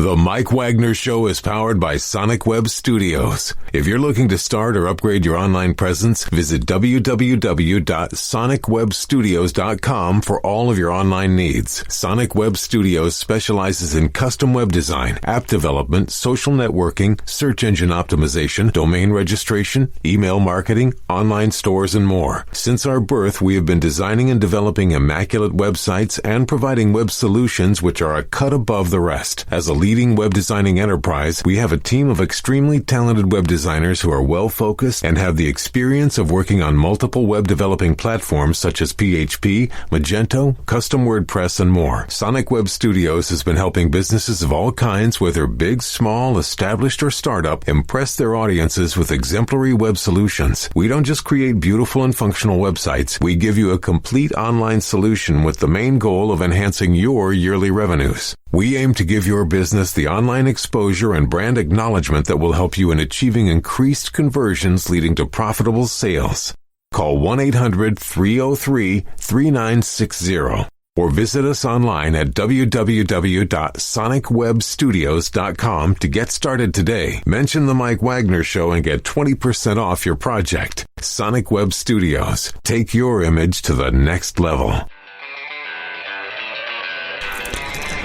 The Mike Wagner Show is powered by Sonic Web Studios. If you're looking to start or upgrade your online presence, visit www.sonicwebstudios.com for all of your online needs. Sonic Web Studios specializes in custom web design, app development, social networking, search engine optimization, domain registration, email marketing, online stores, and more. Since our birth, we have been designing and developing immaculate websites and providing web solutions which are a cut above the rest. As a leading web designing enterprise, we have a team of extremely talented web designers who are well-focused and have the experience of working on multiple web developing platforms such as PHP, Magento, custom WordPress, and more. Sonic Web Studios has been helping businesses of all kinds, whether big, small, established, or startup, impress their audiences with exemplary web solutions. We don't just create beautiful and functional websites. We give you a complete online solution with the main goal of enhancing your yearly revenues. We aim to give your business the online exposure and brand acknowledgement that will help you in achieving increased conversions leading to profitable sales. Call 1-800-303-3960 or visit us online at www.sonicwebstudios.com to get started today. Mention the Mike Wagner Show and get 20% off your project. Sonic Web Studios. Take your image to the next level.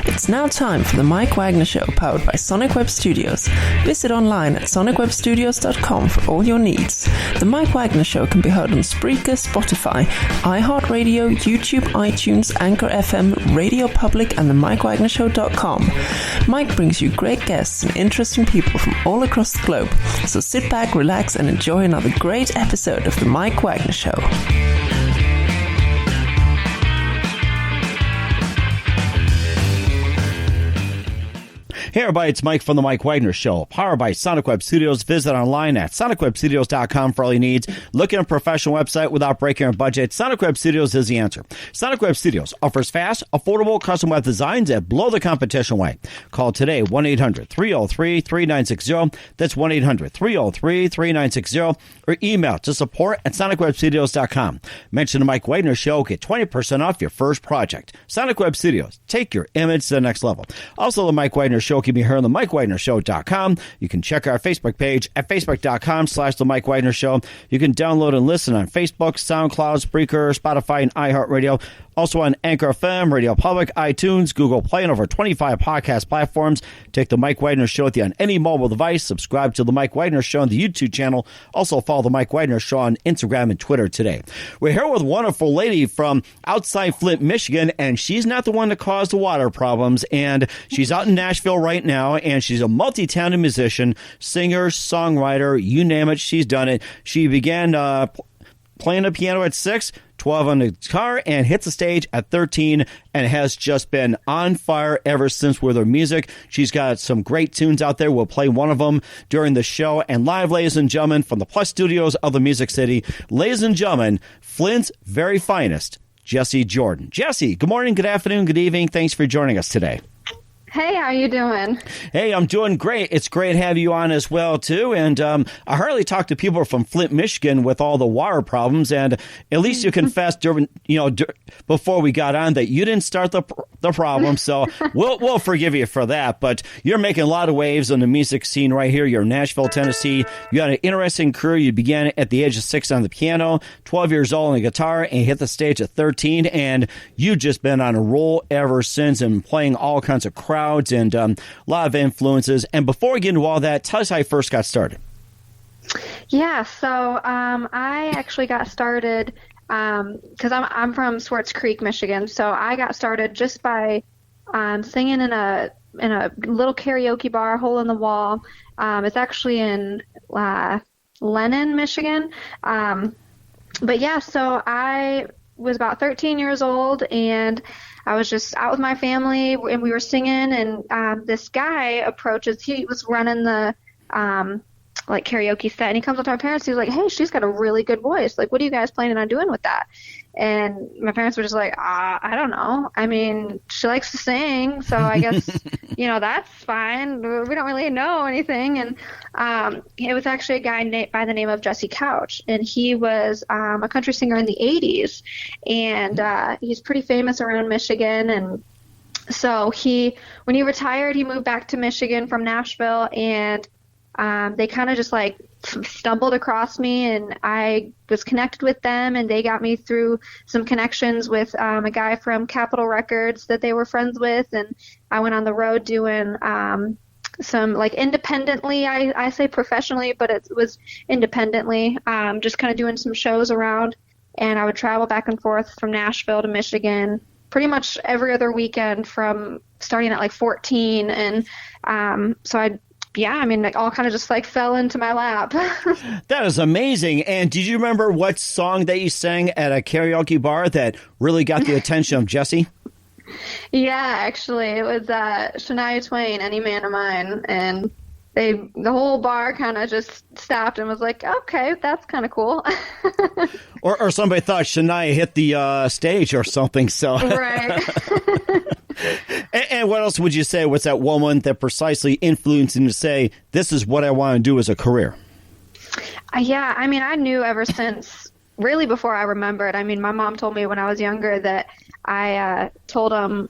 It's now time for the Mike Wagner Show, powered by Sonic Web Studios. Visit online at sonicwebstudios.com for all your needs. The Mike Wagner Show can be heard on Spreaker, Spotify, iHeartRadio, YouTube, iTunes, Anchor FM, Radio Public, and the MikeWagnerShow.com. Mike brings you great guests and interesting people from all across the globe. So sit back, relax, and enjoy another great episode of the Mike Wagner Show. Hey everybody, it's Mike from the Mike Wagner Show, powered by Sonic Web Studios. Visit online at sonicwebstudios.com for all your needs. Looking at a professional website without breaking your budget? Sonic Web Studios is the answer. Sonic Web Studios offers fast, affordable custom web designs that blow the competition away. Call today, 1-800-303-3960. That's 1-800-303-3960. Or email to support@sonicwebstudios.com. Mention the Mike Wagner Show, get 20% off your first project. Sonic Web Studios, take your image to the next level. Also, the Mike Wagner Show can be heard on the MikeWagnerShow.com. You can check our Facebook page at facebook.com/The Mike Wagner Show. You can download and listen on Facebook, SoundCloud, Spreaker, Spotify, and iHeartRadio. Also on Anchor FM, Radio Public, iTunes, Google Play, and over 25 podcast platforms. Take the Mike Wagner Show with you on any mobile device. Subscribe to the Mike Wagner Show on the YouTube channel. Also follow the Mike Wagner Show on Instagram and Twitter today. We're here with a wonderful lady from outside Flint, Michigan, and she's not the one that caused the water problems. And she's out in Nashville right now, and she's a multi-talented musician, singer, songwriter, you name it, she's done it. She began playing the piano at 6, 12 on the guitar, and hit the stage at 13, and has just been on fire ever since with her music. She's got some great tunes out there. We'll play one of them during the show. And live, ladies and gentlemen, from the Plus Studios of the Music City, ladies and gentlemen, Flint's very finest, Jessie Jordan. Jessie, good morning, good afternoon, good evening. Thanks for joining us today. Hey, how you doing? Hey, I'm doing great. It's great to have you on as well, too. And I hardly talk to people from Flint, Michigan with all the water problems. And at least you confessed during, before we got on that you didn't start the problem. So we'll forgive you for that. But you're making a lot of waves on the music scene right here. You're in Nashville, Tennessee. You had an interesting career. You began at the age of 6 on the piano, 12 years old on the guitar, and hit the stage at 13. And you've just been on a roll ever since and playing all kinds of crowds and a lot of influences. And before we get into all that, tell us how you first got started. Yeah, so I actually got started because I'm from Swartz Creek, Michigan. So I got started just by singing in a little karaoke bar, hole in the wall. It's actually in Lennon, Michigan. But yeah, so I was about 13 years old, and I was just out with my family, and we were singing, and this guy approaches. He was running the karaoke set, and he comes up to my parents. He's like, "Hey, she's got a really good voice. Like, what are you guys planning on doing with that?" And my parents were just like, I don't know. I mean, she likes to sing, so I guess, that's fine. We don't really know anything. And it was actually a guy by the name of Jesse Couch, and he was a country singer in the 80s. And he's pretty famous around Michigan, and So when he retired, he moved back to Michigan from Nashville, and they kind of just like stumbled across me, and I was connected with them, and they got me through some connections with a guy from Capitol Records that they were friends with, and I went on the road doing some like independently, I say professionally, but it was independently, just kind of doing some shows around, and I would travel back and forth from Nashville to Michigan pretty much every other weekend from starting at like 14, and it all kind of just like fell into my lap. That is amazing. And did you remember what song that you sang at a karaoke bar that really got the attention of Jessie? Yeah, actually, it was Shania Twain, "Any Man of Mine," and the whole bar kind of just stopped and was like, "Okay, that's kind of cool." or somebody thought Shania hit the stage or something. So right. And what else would you say was that woman that precisely influenced you to say, "This is what I want to do as a career"? Yeah, I mean, I knew ever since, really before I remembered. I mean, my mom told me when I was younger that I told them,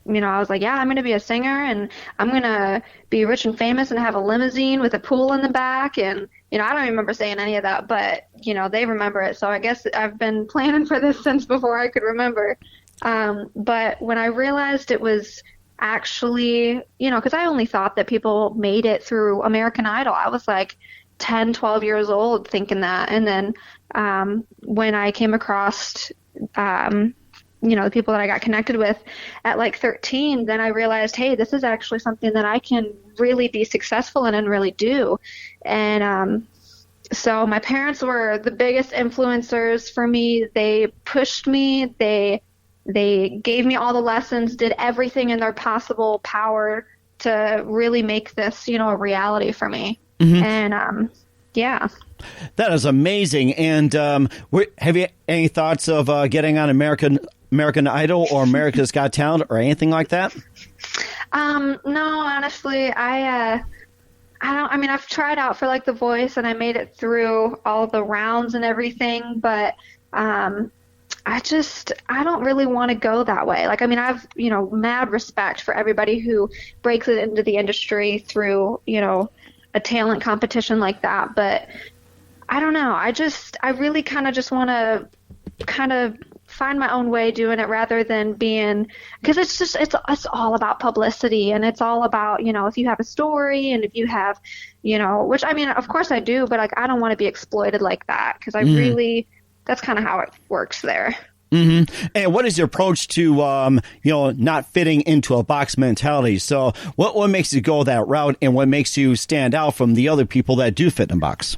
I was like, yeah, I'm going to be a singer, and I'm going to be rich and famous and have a limousine with a pool in the back. And, I don't remember saying any of that, but, they remember it. So I guess I've been planning for this since before I could remember. But when I realized it was actually, because I only thought that people made it through American Idol. I was like 10, 12 years old thinking that. And then when I came across the people that I got connected with at like 13, then I realized, hey, this is actually something that I can really be successful in and really do. And so my parents were the biggest influencers for me. They pushed me. They gave me all the lessons, did everything in their possible power to really make this, a reality for me. Mm-hmm. And yeah. That is amazing. And have you any thoughts of getting on American Idol or America's Got Talent or anything like that? No, honestly, I don't. I mean, I've tried out for like The Voice, and I made it through all the rounds and everything, but I don't really want to go that way. Like, I mean, I've mad respect for everybody who breaks it into the industry through a talent competition like that, but I don't know. I really kind of just want to kind of find my own way doing it rather than being, because it's all about publicity, and it's all about, if you have a story and if you have, which I mean, of course I do, but like, I don't want to be exploited like that, because I really, that's kind of how it works there. Mm-hmm. And what is your approach to, not fitting into a box mentality? So what makes you go that route, and what makes you stand out from the other people that do fit in a box?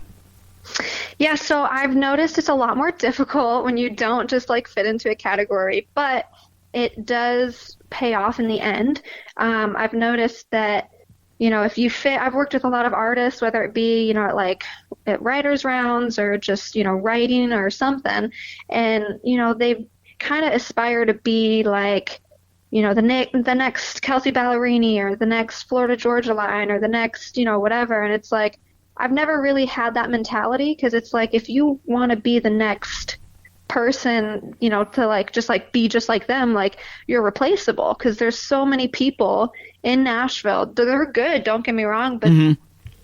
Yeah, so I've noticed it's a lot more difficult when you don't just like fit into a category, but it does pay off in the end. I've noticed that, if you fit, I've worked with a lot of artists, whether it be, at writers' rounds or just, writing or something, and, they kind of aspire to be like, the next Kelsey Ballerini or the next Florida Georgia Line or the next, whatever, and it's like, I've never really had that mentality, because it's like, if you want to be the next person, to like just like be just like them, like, you're replaceable, because there's so many people in Nashville. They're good, don't get me wrong, but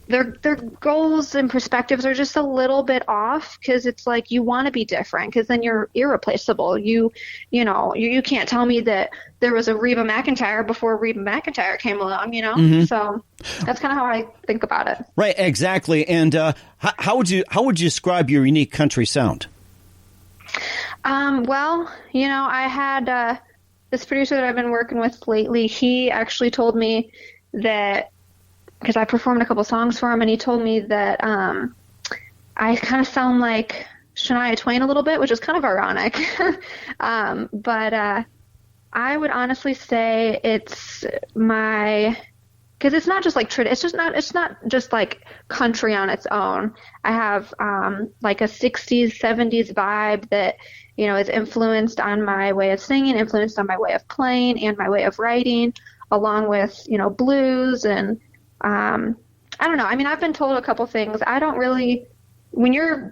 their goals and perspectives are just a little bit off, because it's like, you want to be different, because then you're irreplaceable. You can't tell me that there was a Reba McEntire before Reba McEntire came along, So that's kind of how I think about it. Right, exactly. And how would you describe your unique country sound? Well, I had this producer that I've been working with lately. He actually told me that, because I performed a couple songs for him, and he told me that I kind of sound like Shania Twain a little bit, which is kind of ironic. But I would honestly say it's because it's not just like it's not just like country on its own. I have like a 60s, 70s vibe that is influenced on my way of singing, influenced on my way of playing and my way of writing, along with blues and I don't know. I mean, I've been told a couple things. I don't really, when you're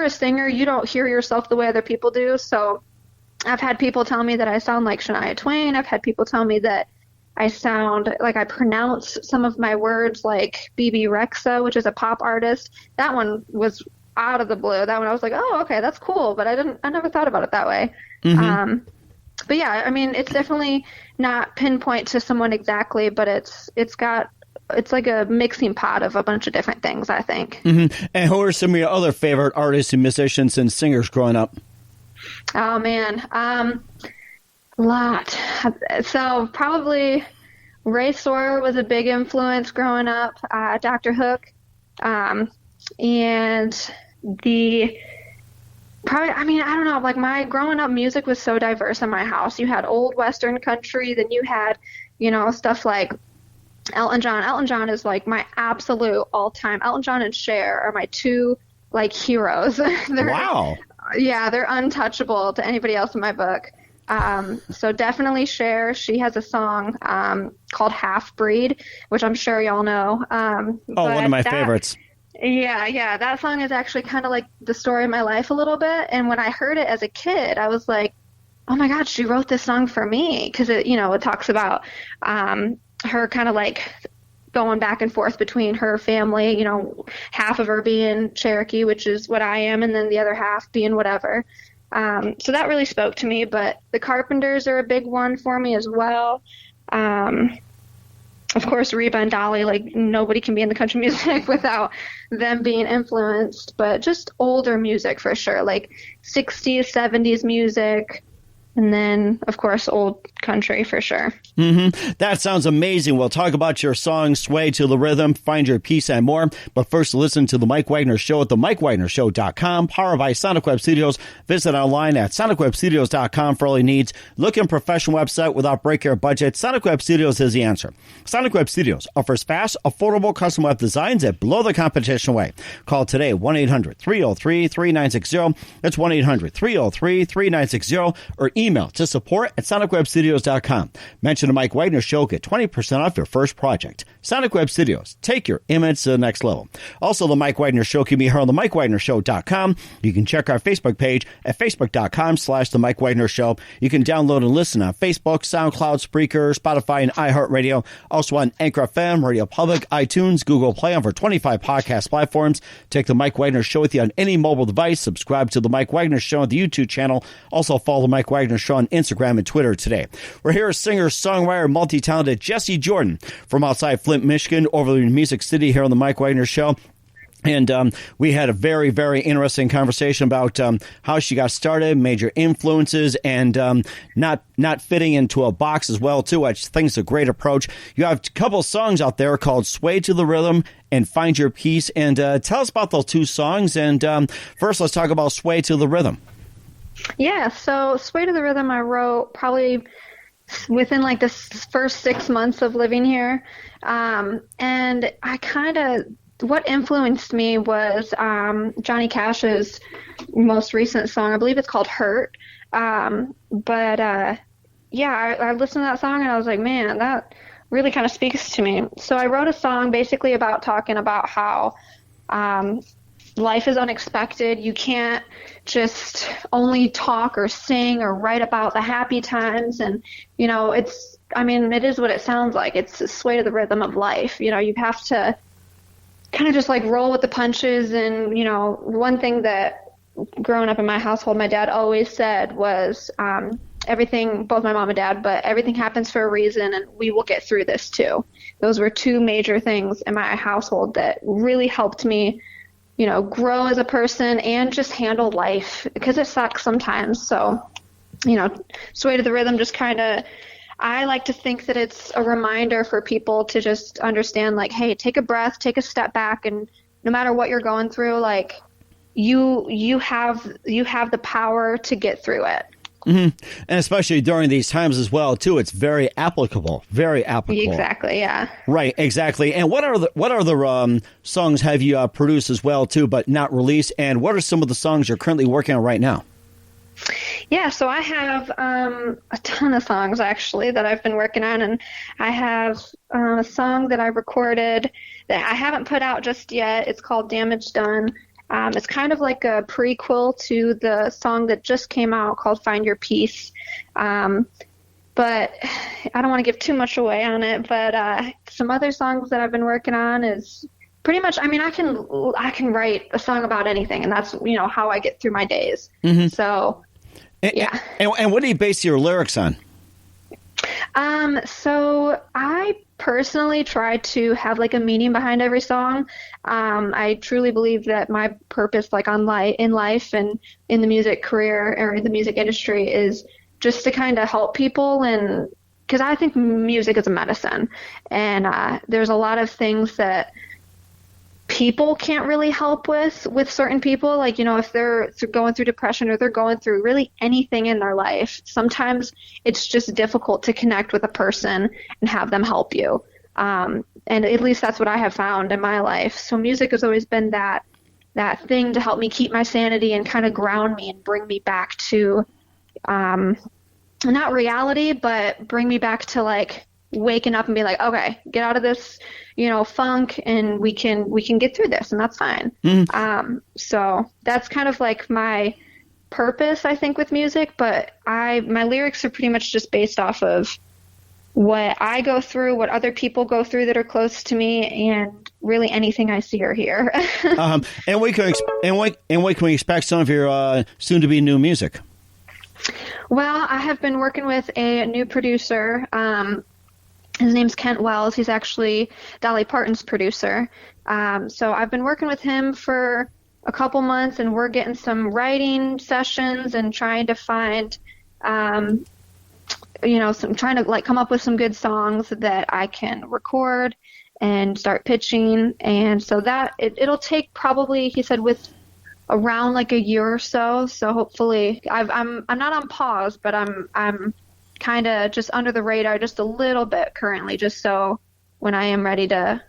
a singer, you don't hear yourself the way other people do. So I've had people tell me that I sound like Shania Twain. I've had people tell me that I sound like I pronounce some of my words like BB Rexa, which is a pop artist. That one was out of the blue. That one I was like, oh, okay, that's cool. But I never thought about it that way. Mm-hmm. But yeah, I mean, it's definitely not pinpoint to someone exactly, but it's like a mixing pot of a bunch of different things, I think. Mm-hmm. And who are some of your other favorite artists and musicians and singers growing up? Oh man, a lot. So probably Ray Sawyer was a big influence growing up. Dr. Hook, and I don't know, like my growing up music was so diverse in my house. You had old Western country, then you had, stuff like Elton John. Elton John is like my absolute all-time. Elton John and Cher are my two like heroes. Wow. Yeah, they're untouchable to anybody else in my book. So definitely Cher. She has a song called Half Breed, which I'm sure y'all know. One of my favorites. Yeah. That song is actually kind of like the story of my life a little bit. And when I heard it as a kid, I was like, oh my God, she wrote this song for me. Because it talks about her kind of like going back and forth between her family, half of her being Cherokee, which is what I am, and then the other half being whatever. So that really spoke to me, but the Carpenters are a big one for me as well. Of course, Reba and Dolly, like nobody can be in the country music without them being influenced, but just older music for sure, like 60s, 70s music. And then, of course, old country for sure. Mm-hmm. That sounds amazing. We'll talk about your song, Sway to the Rhythm, Find Your Peace, and more. But first, listen to The Mike Wagner Show at themikewagnershow.com, powered by Sonic Web Studios. Visit online at sonicwebstudios.com for all your needs. Looking professional website without breaking your budget? Sonic Web Studios is the answer. Sonic Web Studios offers fast, affordable custom web designs that blow the competition away. Call today, 1-800-303-3960. That's 1-800-303-3960. Or email to support@sonicwebstudios.com. Mention the Mike Wagner Show. Get 20% off your first project. Sonic Web Studios. Take your image to the next level. Also, the Mike Wagner Show can be heard on the MikeWagnerShow.com. You can check our Facebook page at Facebook.com/The Mike Wagner Show. You can download and listen on Facebook, SoundCloud, Spreaker, Spotify, and iHeartRadio. Also on Anchor FM, Radio Public, iTunes, Google Play, over 25 podcast platforms. Take the Mike Wagner Show with you on any mobile device. Subscribe to the Mike Wagner Show on the YouTube channel. Also follow the Mike Wagner Show on Instagram and Twitter today. We're here with singer, songwriter, multi-talented Jessie Jordan from outside Flint, Michigan, over in Music City here on the Mike Wagner Show. And we had a very, very interesting conversation about how she got started, major influences, and not fitting into a box as well, too. I think it's a great approach. You have a couple of songs out there called Sway to the Rhythm and Find Your Peace. And tell us about those two songs. And first, let's talk about Sway to the Rhythm. Yeah, so Sway to the Rhythm I wrote probably within like the first 6 months of living here. And what influenced me was Johnny Cash's most recent song. I believe it's called Hurt. I listened to that song and I was like, man, that really kind of speaks to me. So I wrote a song basically about talking about how life is unexpected. You can't just only talk or sing or write about the happy times. And, it is what it sounds like. It's a sway to the rhythm of life. You have to kind of just like roll with the punches. And, one thing that growing up in my household, my dad always said was everything, both my mom and dad, but everything happens for a reason and we will get through this too. Those were two major things in my household that really helped me grow as a person and just handle life because it sucks sometimes. So, Sway to the Rhythm just kind of, I like to think that it's a reminder for people to just understand, like, hey, take a breath, take a step back, and no matter what you're going through, like, you have the power to get through it. Mm-hmm. And especially during these times as well, too, it's very applicable. Very applicable. Exactly, yeah. Right, exactly. And what other songs have you produced as well, too, but not released? And what are some of the songs you're currently working on right now? Yeah, so I have a ton of songs, actually, that I've been working on. And I have a song that I recorded that I haven't put out just yet. It's called Damage Done. It's kind of like a prequel to the song that just came out called Find Your Peace. But I don't want to give too much away on it, but some other songs that I've been working on is pretty much, I mean, I can write a song about anything, and that's, how I get through my days. So, yeah. And what do you base your lyrics on? So I personally try to have like a meaning behind every song. I truly believe that my purpose, like in life and in the music career or the music industry, is just to kind of help people, and because I think music is a medicine, and there's a lot of things that people can't really help with certain people, like, if they're going through depression or they're going through really anything in their life, sometimes it's just difficult to connect with a person and have them help you. And at least that's what I have found in my life. So music has always been that thing to help me keep my sanity and kind of ground me and bring me back to not reality, but bring me back to like waking up and be like, okay, get out of this, funk, and we can get through this, and that's fine. So that's kind of like my purpose, I think, with music. But my lyrics are pretty much just based off of what I go through, what other people go through that are close to me, and really anything I see or hear. And what can we expect some of your soon to be new music? Well, I have been working with a new producer. His name's Kent Wells. He's actually Dolly Parton's producer. So I've been working with him for a couple months, and we're getting some writing sessions and trying to find, trying to like come up with some good songs that I can record and start pitching. And so that it'll take probably, he said, with around like a year or so. So hopefully I'm not on pause, but I'm kind of just under the radar just a little bit currently, just so when I am ready to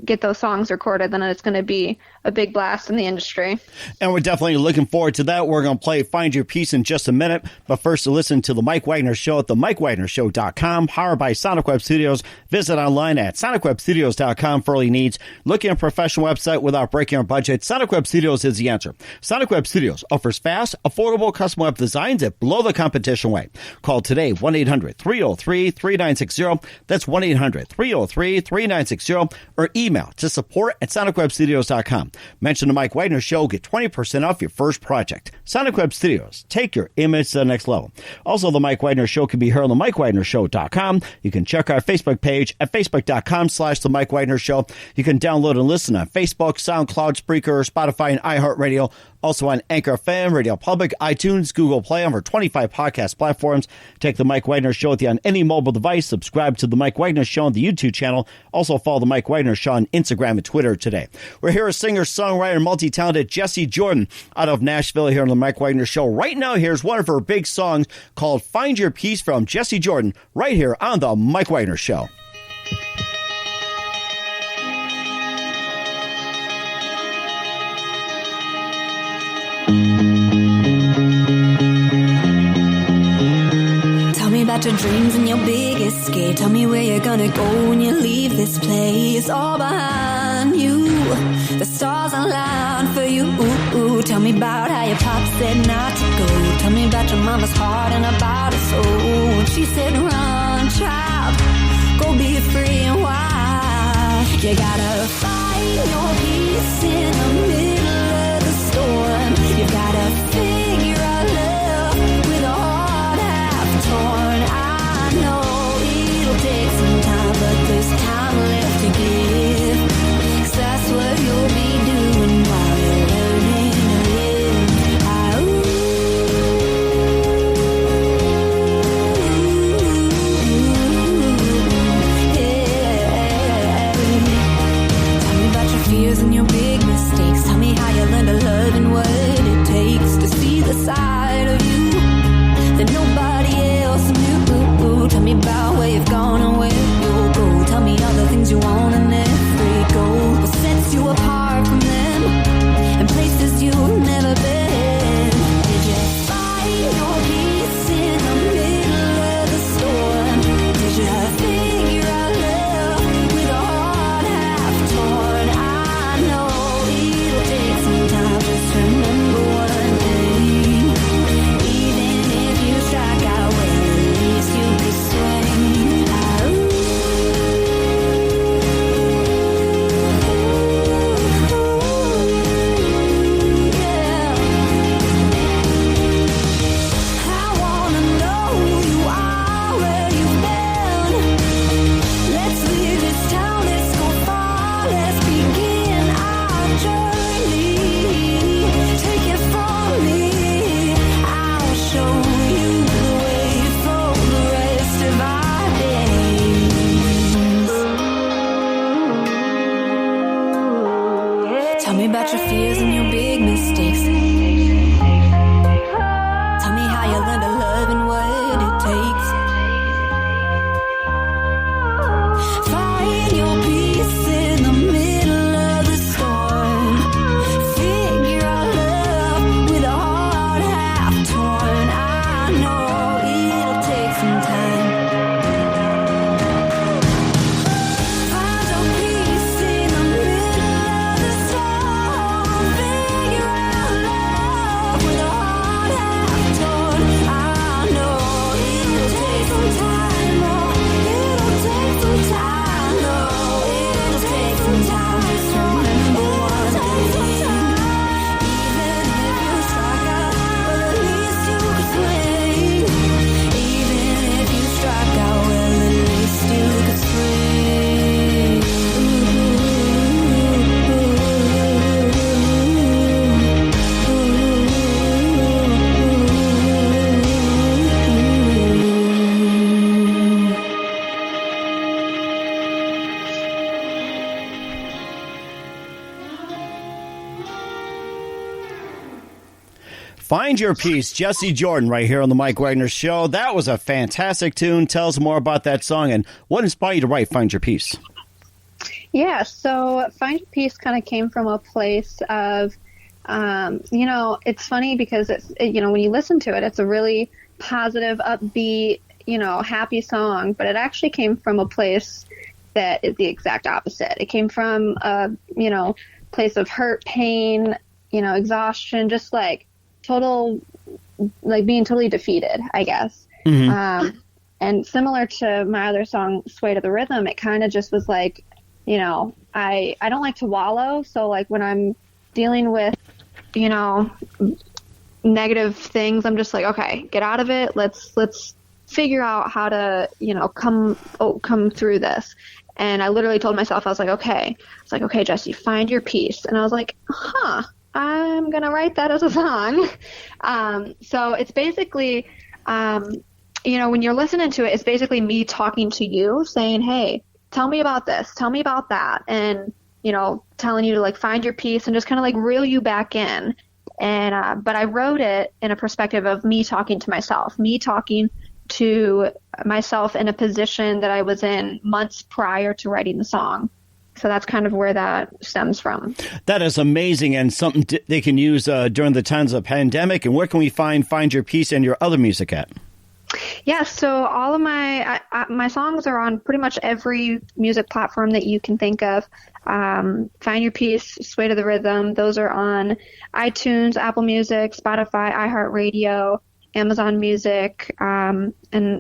get those songs recorded, then it's going to be a big blast in the industry. And we're definitely looking forward to that. We're going to play Find Your Peace in just a minute. But first, to listen to the Mike Wagner Show at the MikeWagnerShow.com, powered by Sonic Web Studios. Visit online at SonicWebStudios.com for all your needs. Looking at a professional website without breaking our budget? Sonic Web Studios is the answer. Sonic Web Studios offers fast, affordable custom web designs at below the competition rate. Call today, 1-800-303-3960. That's 1-800-303-3960. Or email to support@SonicWebStudios.com. Mention the Mike Wagner Show. Get 20% off your first project. Sonic Web Studios. Take your image to the next level. Also, the Mike Wagner Show can be heard on the MikeWagnerShow.com. You can check our Facebook page at Facebook.com/The Mike Wagner Show. You can download and listen on Facebook, SoundCloud, Spreaker, Spotify, and iHeartRadio. Also on Anchor FM, Radio Public, iTunes, Google Play, over 25 podcast platforms. Take the Mike Wagner Show with you on any mobile device. Subscribe to the Mike Wagner Show on the YouTube channel. Also follow the Mike Wagner Show on Instagram and Twitter today. We're here with singer, songwriter, and multi-talented Jessie Jordan out of Nashville here on the Mike Wagner Show. Right now, here's one of her big songs called Find Your Peace from Jessie Jordan right here on the Mike Wagner Show. About your dreams and your big escape. Tell me where you're gonna go when you leave this place. All behind you, the stars align for you. Ooh, tell me about how your pop said not to go. Tell me about your mama's heart and about her soul. When she said run, child, go be free and wild. You gotta find your peace in the middle of the storm. You gotta figure out love with a heart half torn. Take some time, but there's time left to give. 'Cause that's what you'll be doing while you're learning to live. Yeah. Tell me about your fears and your big mistakes. Tell Tell me about your fears and your big mistakes. Tell me how you learn to love and what it takes. Find your peace in the middle of the storm. Figure out love with a heart half torn. I know it'll take some time. Find your peace in the middle of the storm. Figure out love with a heart half torn. I know it'll take some time. Oh, it'll take some time. No, it'll take some time. Just remember one thing. Even if you strike out, well, at least you could swing. Even if you strike out, well, at least you could swing. Find Your Peace, Jessie Jordan, right here on the Mike Wagner Show. That was a fantastic tune. Tell us more about that song and what inspired you to write Find Your Peace. Yeah, so Find Your Peace kind of came from a place of, it's funny because when you listen to it, it's a really positive, upbeat, happy song, but it actually came from a place that is the exact opposite. It came from a, place of hurt, pain, exhaustion, just like being totally defeated, I guess. Mm-hmm. And similar to my other song, Sway to the Rhythm, it kind of just was like, I don't like to wallow. So like when I'm dealing with, negative things, I'm just like, okay, get out of it. Let's figure out how to, come through this. And I literally told myself, I was like, okay, Jessie, find your peace. And I was like, I'm going to write that as a song. So it's basically, when you're listening to it, it's basically me talking to you saying, hey, tell me about this, tell me about that. And, telling you to like find your peace and just kind of like reel you back in. And, but I wrote it in a perspective of me talking to myself in a position that I was in months prior to writing the song. So that's kind of where that stems from. That is amazing and something they can use during the times of pandemic. And where can we find Your Peace and your other music at? Yeah, so all of my songs are on pretty much every music platform that you can think of. Find Your Peace, Sway to the Rhythm, those are on iTunes, Apple Music, Spotify, iHeartRadio, Amazon Music, and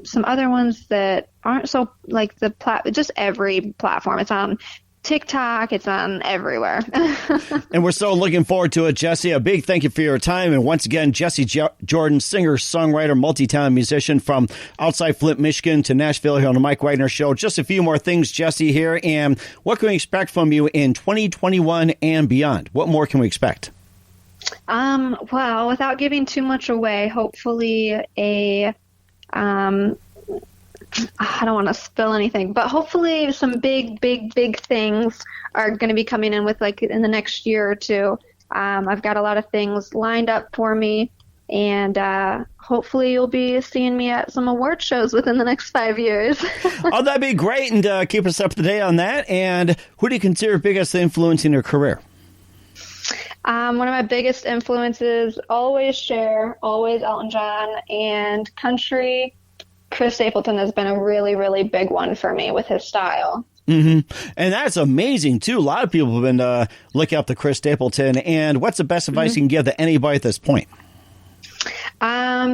some other ones that aren't so like just every platform. It's on TikTok, it's on everywhere. And we're so looking forward to it, Jessie. A big thank you for your time. And once again, Jessie Jordan, singer, songwriter, multi-talented musician from outside Flint, Michigan to Nashville here on the Mike Wagner Show. Just a few more things, Jessie, here. And what can we expect from you in 2021 and beyond? What more can we expect? Well, without giving too much away, hopefully I don't want to spill anything, but hopefully some big things are going to be coming in with like in the next year or two. I've got a lot of things lined up for me, and hopefully you'll be seeing me at some award shows within the next 5 years. Oh, that'd be great, and keep us up to date on that. And who do you consider biggest influence in your career? One of my biggest influences, always Cher, always Elton John, and country. Chris Stapleton has been a really, really big one for me with his style. Mm-hmm. And that's amazing, too. A lot of people have been looking up to Chris Stapleton. And what's the best advice you can give to anybody at this point?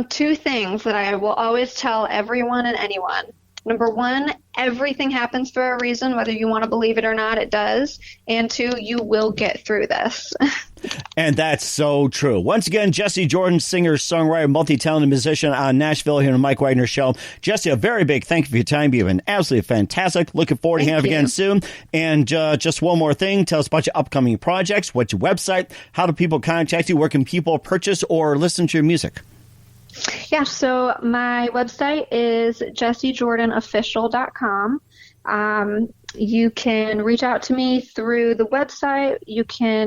Two things that I will always tell everyone and anyone. Number one, everything happens for a reason, whether you want to believe it or not, it does. And two, you will get through this. And that's so true. Once again, Jessie Jordan, singer, songwriter, multi-talented musician on Nashville here on the Mike Wagner Show. Jessie, a very big thank you for your time. You've been absolutely fantastic. Looking forward to having you again soon. And just one more thing. Tell us about your upcoming projects. What's your website? How do people contact you? Where can people purchase or listen to your music? Yeah, so my website is jessiejordanofficial.com. You can reach out to me through the website.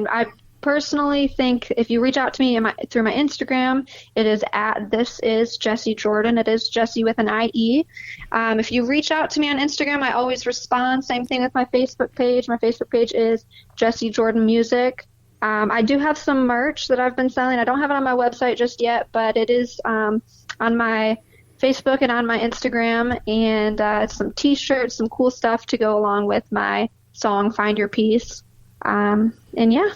I personally think if you reach out to me through my Instagram, it is at This Is Jessie Jordan. It is Jessie with an IE. If you reach out to me on Instagram, I always respond. Same thing with my Facebook page. My Facebook page is Jessie Jordan Music. I do have some merch that I've been selling. I don't have it on my website just yet, but it is on my Facebook and on my Instagram, and some T-shirts, some cool stuff to go along with my song Find Your Peace. And yeah.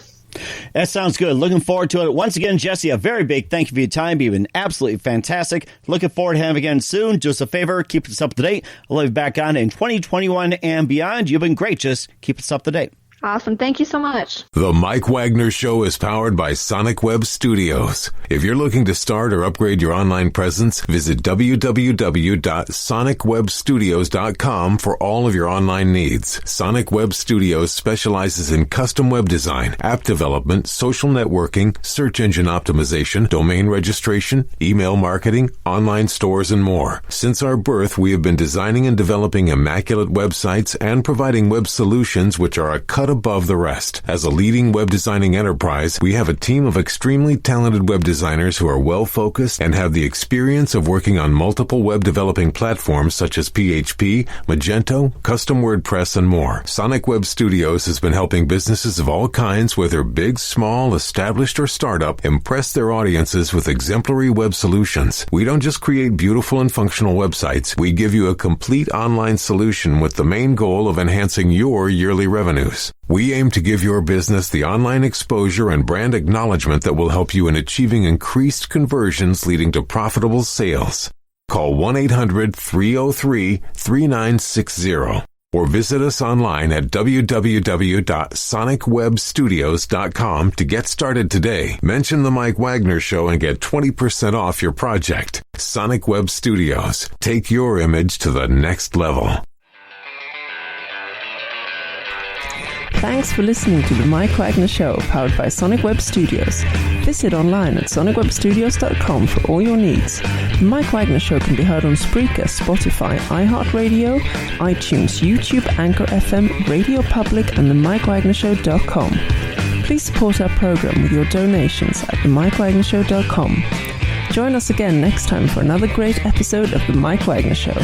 That sounds good. Looking forward to it. Once again, Jessie, a very big thank you for your time. You've been absolutely fantastic. Looking forward to having you again soon. Do us a favor, keep us up to date. I'll have you back on in 2021 and beyond. You've been great. Just keep us up to date. Awesome. Thank you so much. The Mike Wagner Show is powered by Sonic Web Studios. If you're looking to start or upgrade your online presence, visit www.sonicwebstudios.com for all of your online needs. Sonic Web Studios specializes in custom web design, app development, social networking, search engine optimization, domain registration, email marketing, online stores, and more. Since our birth, we have been designing and developing immaculate websites and providing web solutions which are a cut above the rest. As a leading web designing enterprise, we have a team of extremely talented web designers who are well-focused and have the experience of working on multiple web developing platforms such as PHP, Magento, custom WordPress, and more. Sonic Web Studios has been helping businesses of all kinds, whether big, small, established, or startup, impress their audiences with exemplary web solutions. We don't just create beautiful and functional websites. We give you a complete online solution with the main goal of enhancing your yearly revenues. We aim to give your business the online exposure and brand acknowledgement that will help you in achieving increased conversions leading to profitable sales. Call 1-800-303-3960 or visit us online at www.sonicwebstudios.com to get started today. Mention the Mike Wagner Show and get 20% off your project. Sonic Web Studios. Take your image to the next level. Thanks for listening to the Mike Wagner Show, powered by Sonic Web Studios. Visit online at sonicwebstudios.com for all your needs. The Mike Wagner Show can be heard on Spreaker, Spotify, iHeartRadio, iTunes, YouTube, Anchor FM, Radio Public, and themikewagnershow.com. Please support our program with your donations at themikewagnershow.com. Join us again next time for another great episode of The Mike Wagner Show.